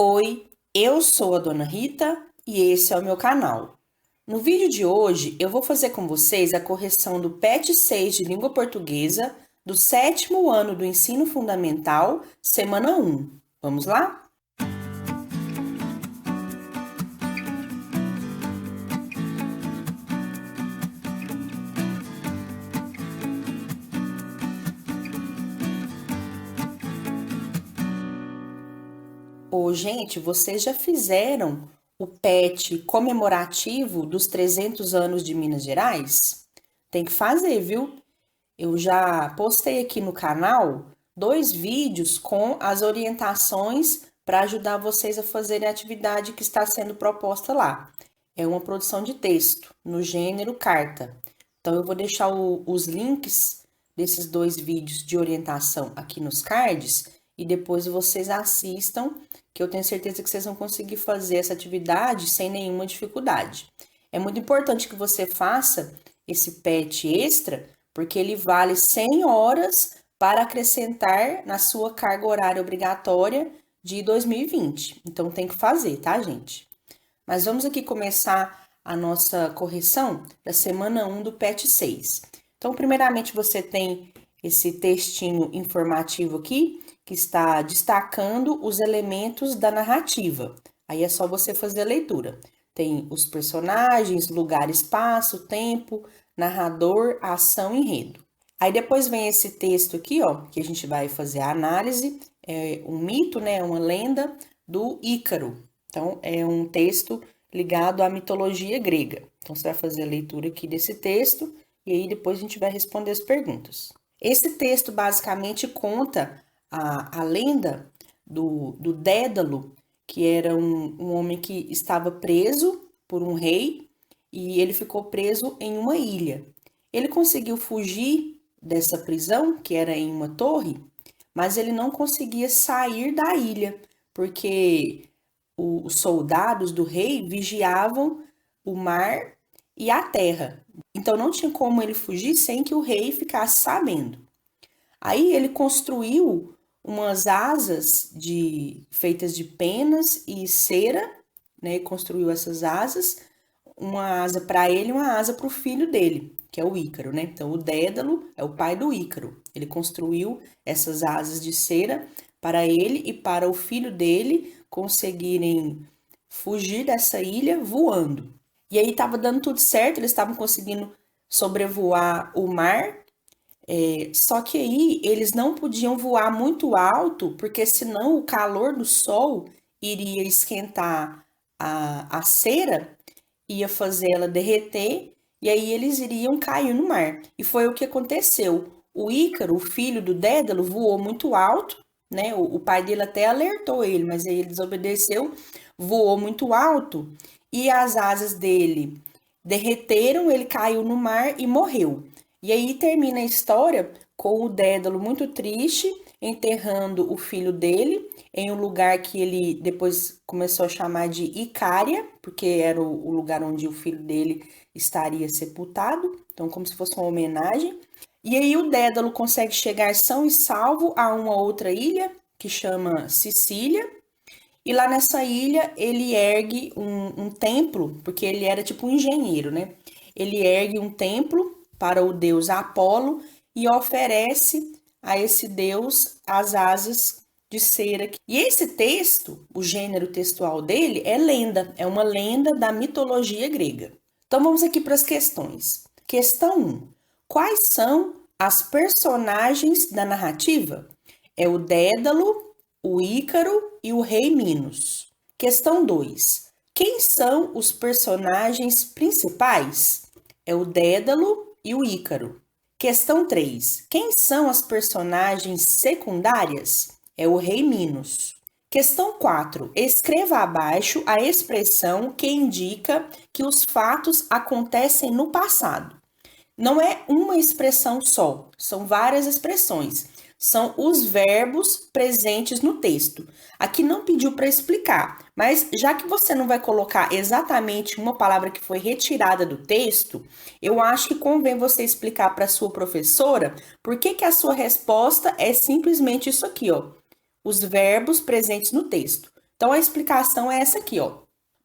Oi, eu sou a Dona Rita e esse é o meu canal. No vídeo de hoje, eu vou fazer com vocês a correção do PET 6 de Língua Portuguesa do 7º ano do Ensino Fundamental, semana 1. Vamos lá? Ô, gente, vocês já fizeram o PET comemorativo dos 300 anos de Minas Gerais? Tem que fazer, viu? Eu já postei aqui no canal 2 vídeos com as orientações para ajudar vocês a fazerem a atividade que está sendo proposta lá. É uma produção de texto no gênero carta. Então, eu vou deixar os links desses 2 vídeos de orientação aqui nos cards e depois vocês assistam, que eu tenho certeza que vocês vão conseguir fazer essa atividade sem nenhuma dificuldade. É muito importante que você faça esse PET extra, porque ele vale 100 horas para acrescentar na sua carga horária obrigatória de 2020. Então, tem que fazer, tá, gente? Mas vamos aqui começar a nossa correção da semana 1 do PET 6. Então, primeiramente, você tem esse textinho informativo aqui, que está destacando os elementos da narrativa. Aí é só você fazer a leitura. Tem os personagens, lugar, espaço, tempo, narrador, ação, enredo. Aí depois vem esse texto aqui, ó, que a gente vai fazer a análise, é um mito, né, uma lenda do Ícaro. Então, é um texto ligado à mitologia grega. Então, você vai fazer a leitura aqui desse texto e aí depois a gente vai responder as perguntas. Esse texto basicamente conta a lenda do Dédalo, que era um homem que estava preso por um rei e ele ficou preso em uma ilha. Ele conseguiu fugir dessa prisão, que era em uma torre, mas ele não conseguia sair da ilha, porque os soldados do rei vigiavam o mar e a terra. Então não tinha como ele fugir sem que o rei ficasse sabendo. Aí ele construiu umas asas feitas de penas e cera, né? Construiu essas asas, uma asa para ele e uma asa para o filho dele, que é o Ícaro, né? Então o Dédalo é o pai do Ícaro. Ele construiu essas asas de cera para ele e para o filho dele conseguirem fugir dessa ilha voando. E aí estava dando tudo certo, eles estavam conseguindo sobrevoar o mar. Só que aí eles não podiam voar muito alto, porque senão o calor do sol iria esquentar a cera, ia fazer ela derreter, e aí eles iriam cair no mar. E foi o que aconteceu. O Ícaro, o filho do Dédalo, voou muito alto, né? O pai dele até alertou ele, mas aí ele desobedeceu, voou muito alto, e as asas dele derreteram, ele caiu no mar e morreu. E aí termina a história com o Dédalo muito triste, enterrando o filho dele em um lugar que ele depois começou a chamar de Icária, porque era o lugar onde o filho dele estaria sepultado, então como se fosse uma homenagem. E aí o Dédalo consegue chegar são e salvo a uma outra ilha, que chama Sicília, e lá nessa ilha ele ergue um templo, porque ele era tipo um engenheiro, né? Ele ergue um templo para o deus Apolo e oferece a esse deus as asas de cera. E esse texto, o gênero textual dele é lenda, é uma lenda da mitologia grega. Então vamos aqui para as questões. Questão 1. Quais são as personagens da narrativa? É o Dédalo, o Ícaro e o rei Minos. Questão 2. Quem são os personagens principais? É o Dédalo e o Ícaro. Questão 3. Quem são as personagens secundárias? É o rei Minos. Questão 4. Escreva abaixo a expressão que indica que os fatos acontecem no passado. Não é uma expressão só, são várias expressões. São os verbos presentes no texto. Aqui não pediu para explicar, mas já que você não vai colocar exatamente uma palavra que foi retirada do texto, eu acho que convém você explicar para a sua professora por que a sua resposta é simplesmente isso aqui, ó. Os verbos presentes no texto. Então a explicação é essa aqui, ó.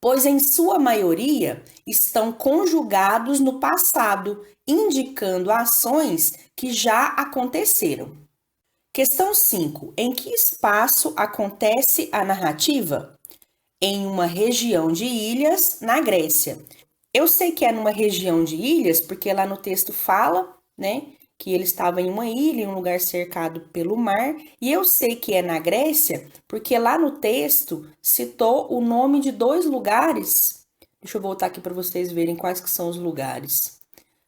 Pois em sua maioria estão conjugados no passado, indicando ações que já aconteceram. Questão 5. Em que espaço acontece a narrativa? Em uma região de ilhas na Grécia. Eu sei que é numa região de ilhas, porque lá no texto fala, né, que ele estava em uma ilha, em um lugar cercado pelo mar, e eu sei que é na Grécia, porque lá no texto citou o nome de 2 lugares. Deixa eu voltar aqui para vocês verem quais que são os lugares.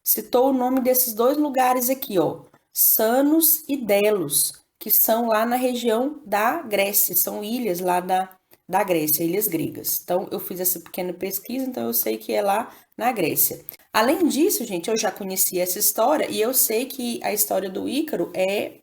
Citou o nome desses 2 lugares aqui, ó, Sanos e Delos, que são lá na região da Grécia, são ilhas lá da Grécia, ilhas gregas. Então, eu fiz essa pequena pesquisa, então eu sei que é lá na Grécia. Além disso, gente, eu já conheci essa história e eu sei que a história do Ícaro é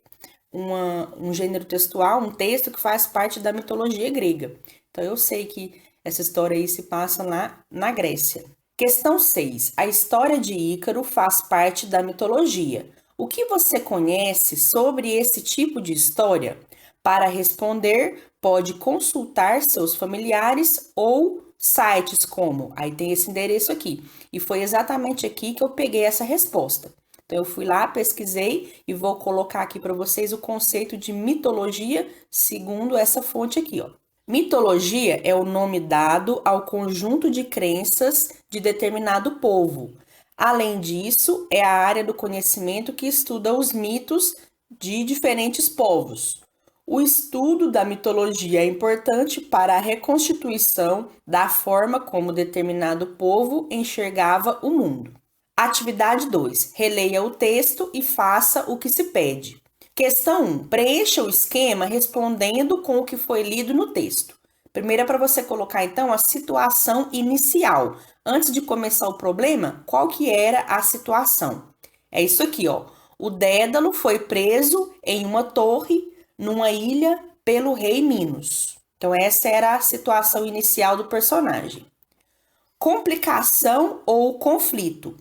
um gênero textual, um texto que faz parte da mitologia grega. Então, eu sei que essa história aí se passa lá na Grécia. Questão 6. A história de Ícaro faz parte da mitologia. O que você conhece sobre esse tipo de história? Para responder, pode consultar seus familiares ou sites como. Aí tem esse endereço aqui. E foi exatamente aqui que eu peguei essa resposta. Então, eu fui lá, pesquisei e vou colocar aqui para vocês o conceito de mitologia segundo essa fonte aqui, ó. Mitologia é o nome dado ao conjunto de crenças de determinado povo. Além disso, é a área do conhecimento que estuda os mitos de diferentes povos. O estudo da mitologia é importante para a reconstituição da forma como determinado povo enxergava o mundo. Atividade 2. Releia o texto e faça o que se pede. Questão 1. Preencha o esquema respondendo com o que foi lido no texto. Primeiro é para você colocar, então, a situação inicial. Antes de começar o problema, qual que era a situação? É isso aqui, ó. O Dédalo foi preso em uma torre, numa ilha, pelo rei Minos. Então, essa era a situação inicial do personagem. Complicação ou conflito.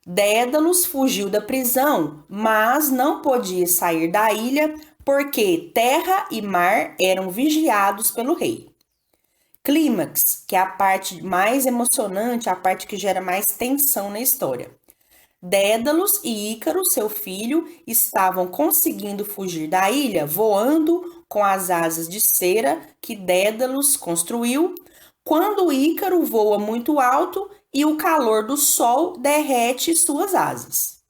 Dédalus fugiu da prisão, mas não podia sair da ilha porque terra e mar eram vigiados pelo rei. Clímax, que é a parte mais emocionante, a parte que gera mais tensão na história. Dédalus e Ícaro, seu filho, estavam conseguindo fugir da ilha voando com as asas de cera que Dédalus construiu, quando Ícaro voa muito alto e o calor do sol derrete suas asas.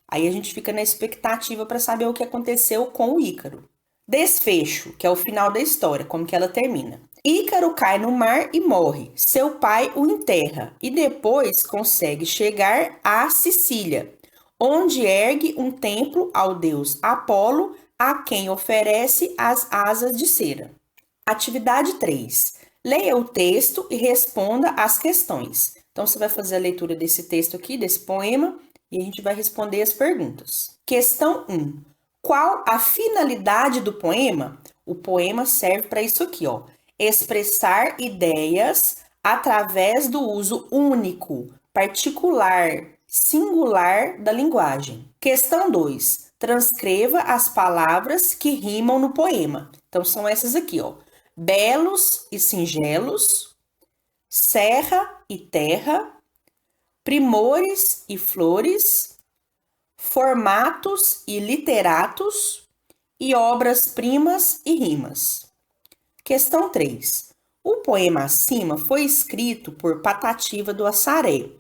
Aí a gente fica na expectativa para saber o que aconteceu com o Ícaro. Desfecho, que é o final da história, como que ela termina. Ícaro cai no mar e morre. Seu pai o enterra e depois consegue chegar a Sicília, onde ergue um templo ao deus Apolo, a quem oferece as asas de cera. Atividade 3. Leia o texto e responda as questões. Então, você vai fazer a leitura desse texto aqui, desse poema, e a gente vai responder as perguntas. Questão 1. Qual a finalidade do poema? O poema serve para isso aqui, ó. Expressar ideias através do uso único, particular, singular da linguagem. Questão 2. Transcreva as palavras que rimam no poema. Então, são essas aqui, ó. Belos e singelos, serra e terra, primores e flores, formatos e literatos e obras-primas e rimas. Questão 3. O poema acima foi escrito por Patativa do Assaré,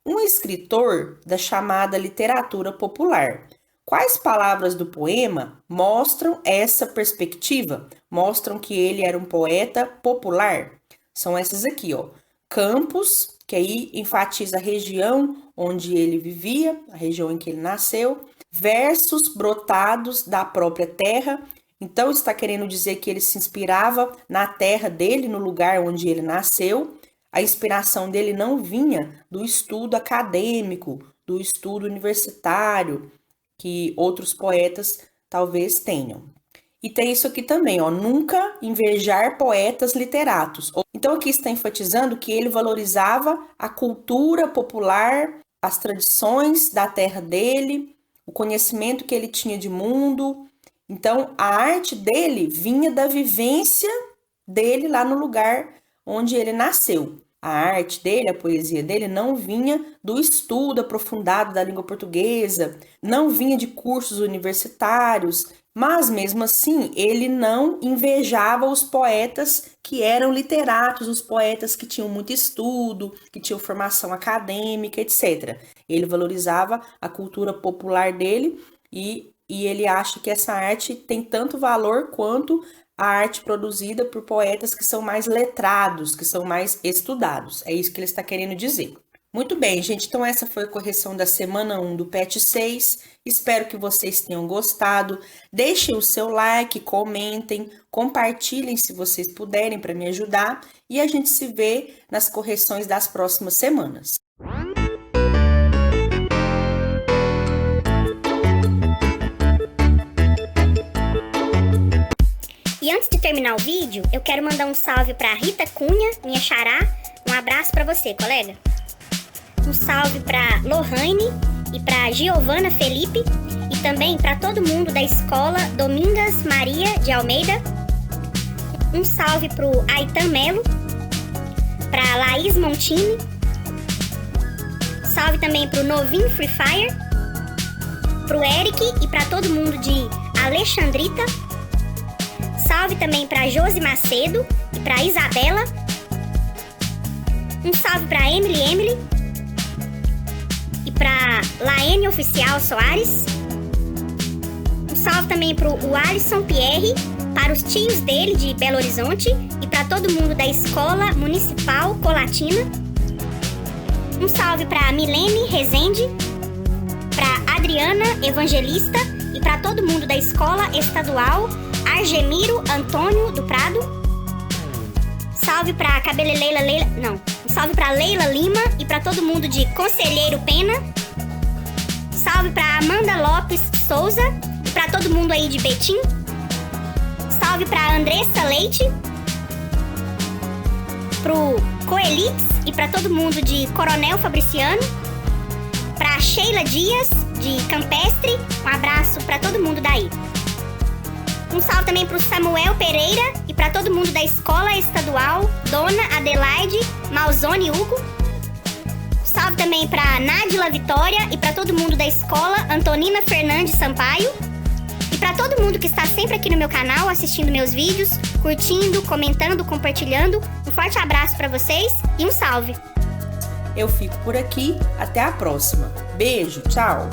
um escritor da chamada literatura popular. Quais palavras do poema mostram essa perspectiva? Mostram que ele era um poeta popular? São essas aqui, ó. Campos, que aí enfatiza a região onde ele vivia, a região em que ele nasceu. Versos brotados da própria terra. Então, está querendo dizer que ele se inspirava na terra dele, no lugar onde ele nasceu. A inspiração dele não vinha do estudo acadêmico, do estudo universitário, que outros poetas talvez tenham. E tem isso aqui também, ó, nunca invejar poetas literatos. Então aqui está enfatizando que ele valorizava a cultura popular, as tradições da terra dele, o conhecimento que ele tinha de mundo. Então a arte dele vinha da vivência dele lá no lugar onde ele nasceu. A arte dele, a poesia dele não vinha do estudo aprofundado da língua portuguesa, não vinha de cursos universitários, mas mesmo assim ele não invejava os poetas que eram literatos, os poetas que tinham muito estudo, que tinham formação acadêmica, etc. Ele valorizava a cultura popular dele e ele acha que essa arte tem tanto valor quanto a arte produzida por poetas que são mais letrados, que são mais estudados. É isso que ele está querendo dizer. Muito bem, gente. Então essa foi a correção da semana 1 do PET 6. Espero que vocês tenham gostado. Deixem o seu like, comentem, compartilhem se vocês puderem para me ajudar. E a gente se vê nas correções das próximas semanas. E antes de terminar o vídeo, eu quero mandar um salve para Rita Cunha, minha xará. Um abraço para você, colega. Um salve para Lohane e para Giovana Felipe e também para todo mundo da escola Domingas Maria de Almeida. Um salve para o Aitan Melo, para Laís Montini. Salve também para o Novinho Free Fire, para o Eric e para todo mundo de Alexandrita. Salve também para Josi Macedo e para Isabela. Um salve para Emily e para Laene Oficial Soares. Um salve também para o Alisson Pierre, para os tios dele de Belo Horizonte e para todo mundo da Escola Municipal Colatina. Um salve para Milene Rezende, para Adriana Evangelista e para todo mundo da Escola Estadual Argemiro Antônio do Prado. Salve pra salve pra Leila Lima e pra todo mundo de Conselheiro Pena. Salve pra Amanda Lopes Souza e pra todo mundo aí de Betim. Salve pra Andressa Leite, pro Coelix e pra todo mundo de Coronel Fabriciano. Pra Sheila Dias de Campestre, um abraço pra todo mundo daí. Um salve também para o Samuel Pereira e para todo mundo da Escola Estadual Dona Adelaide Malzone Hugo. Salve também para Nádila Vitória e para todo mundo da Escola Antonina Fernandes Sampaio. E para todo mundo que está sempre aqui no meu canal, assistindo meus vídeos, curtindo, comentando, compartilhando. Um forte abraço para vocês e um salve! Eu fico por aqui, até a próxima. Beijo, tchau!